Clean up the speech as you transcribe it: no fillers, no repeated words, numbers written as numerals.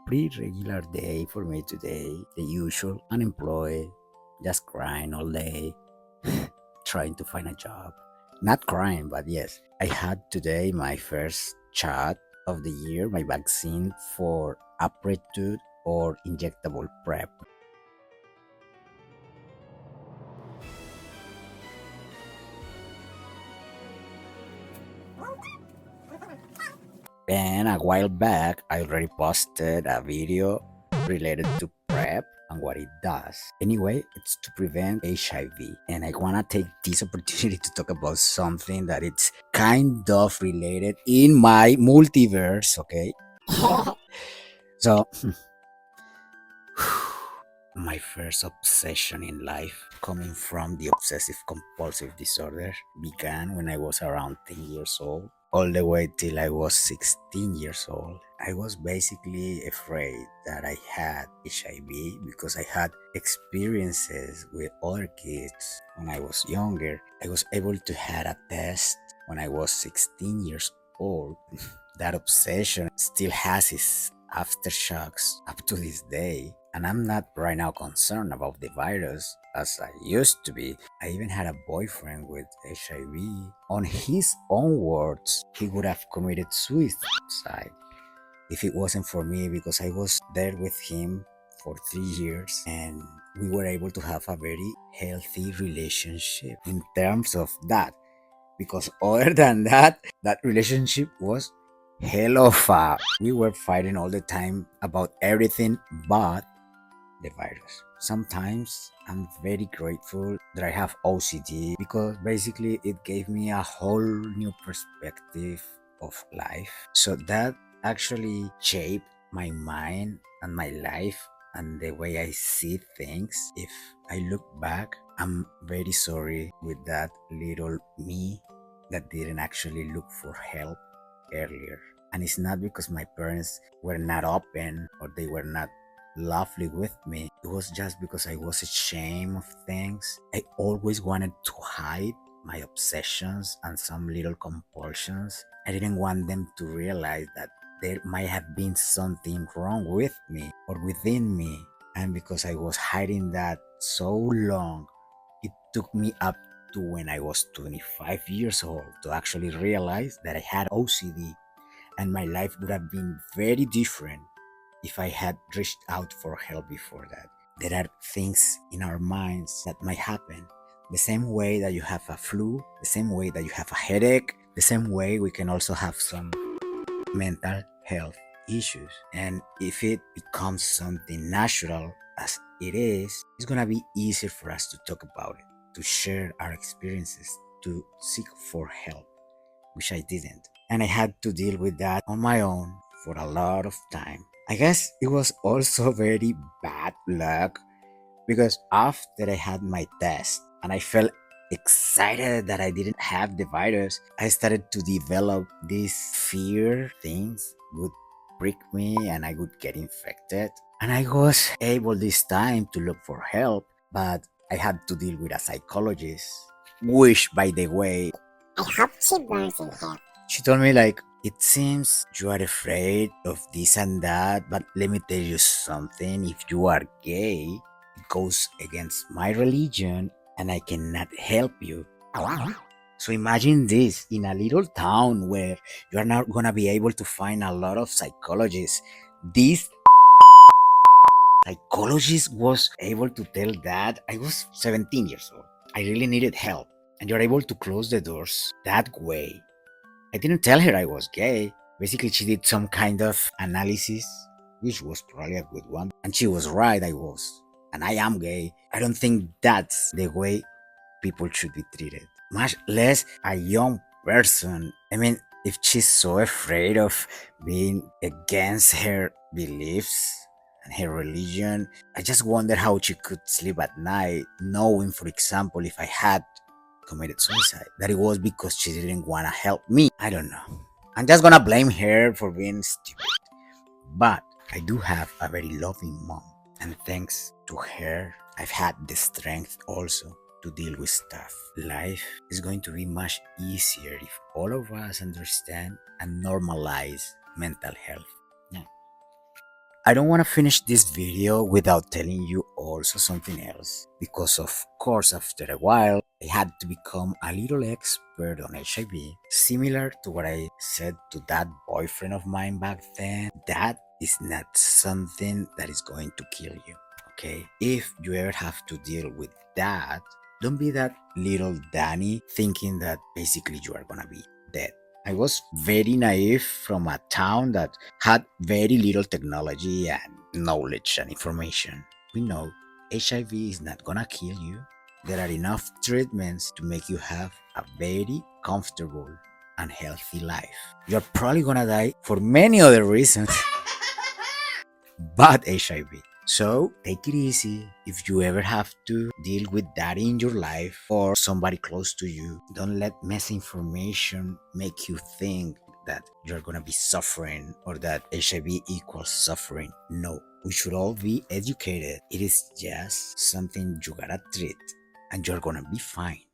pretty regular day for me today. The usual, unemployed, just crying all day, trying to find a job. Not crying, but yes. I had today my first shot of the year, my vaccine for aptitude or injectable prep. And a while back, I already posted a video related to PrEP and what it does. Anyway, it's to prevent HIV. And I want to take this opportunity to talk about something that it's kind of related in my multiverse, okay? So, my first obsession in life, coming from the obsessive compulsive disorder, began when I was around 10 years old, all the way till I was 16 years old. I was basically afraid that I had HIV because I had experiences with other kids when I was younger. I was able to have a test when I was 16 years old. That obsession still has its aftershocks up to this day. And I'm not right now concerned about the virus as I used to be. I even had a boyfriend with HIV. On his own words, he would have committed suicide if it wasn't for me because I was there with him for 3 years and we were able to have a very healthy relationship in terms of that. Because other than that, that relationship was hell of a. We were fighting all the time about everything but the virus. Sometimes I'm very grateful that I have OCD because basically it gave me a whole new perspective of life. So that actually shaped my mind and my life and the way I see things. If I look back, I'm very sorry with that little me that didn't actually look for help earlier. And it's not because my parents were not open or they were not lovely with me. It was just because I was ashamed of things. I always wanted to hide my obsessions and some little compulsions. I didn't want them to realize that there might have been something wrong with me or within me. And because I was hiding that so long, it took me up to when I was 25 years old to actually realize that I had OCD, and my life would have been very different if I had reached out for help before that. There are things in our minds that might happen. The same way that you have a flu, the same way that you have a headache, the same way we can also have some mental health issues. And if it becomes something natural as it is, it's gonna be easier for us to talk about it, to share our experiences, to seek for help, which I didn't. And I had to deal with that on my own for a lot of time. I guess it was also very bad luck because after I had my test and I felt excited that I didn't have the virus, I started to develop this fear things would prick me and I would get infected. And I was able this time to look for help, but I had to deal with a psychologist, which, by the way, I hope she burns in hell. she told me, like, it seems you are afraid of this and that, but let me tell you something. If you are gay, it goes against my religion and I cannot help you. So imagine this in a little town where you are not gonna be able to find a lot of psychologists. This psychologist was able to tell that I was 17 years old. I really needed help. And you're able to close the doors that way. I didn't tell her I was gay. Basically, she did some kind of analysis, which was probably a good one. And she was right, I was. And I am gay. I don't think that's the way people should be treated. Much less a young person. I mean, if she's so afraid of being against her beliefs and her religion, I just wonder how she could sleep at night, knowing, for example, if I had committed suicide, that it was because she didn't want to help me. I don't know. I'm just gonna blame her for being stupid. But I do have a very loving mom, and thanks to her, I've had the strength also to deal with stuff. Life is going to be much easier if all of us understand and normalize mental health. Yeah. I don't want to finish this video without telling you also something else, because of course after a while I had to become a little expert on HIV, similar to what I said to that boyfriend of mine back then. That is not something that is going to kill you, okay? If you ever have to deal with that, don't be that little Danny thinking that basically you are gonna be dead. I was very naive from a town that had very little technology and knowledge and information. We know HIV is not gonna kill you. There are enough treatments to make you have a very comfortable and healthy life. You're probably gonna die for many other reasons, but HIV. So take it easy. If you ever have to deal with that in your life or somebody close to you, don't let misinformation make you think that you're gonna be suffering or that HIV equals suffering. No, we should all be educated. It is just something you gotta treat and you're gonna be fine.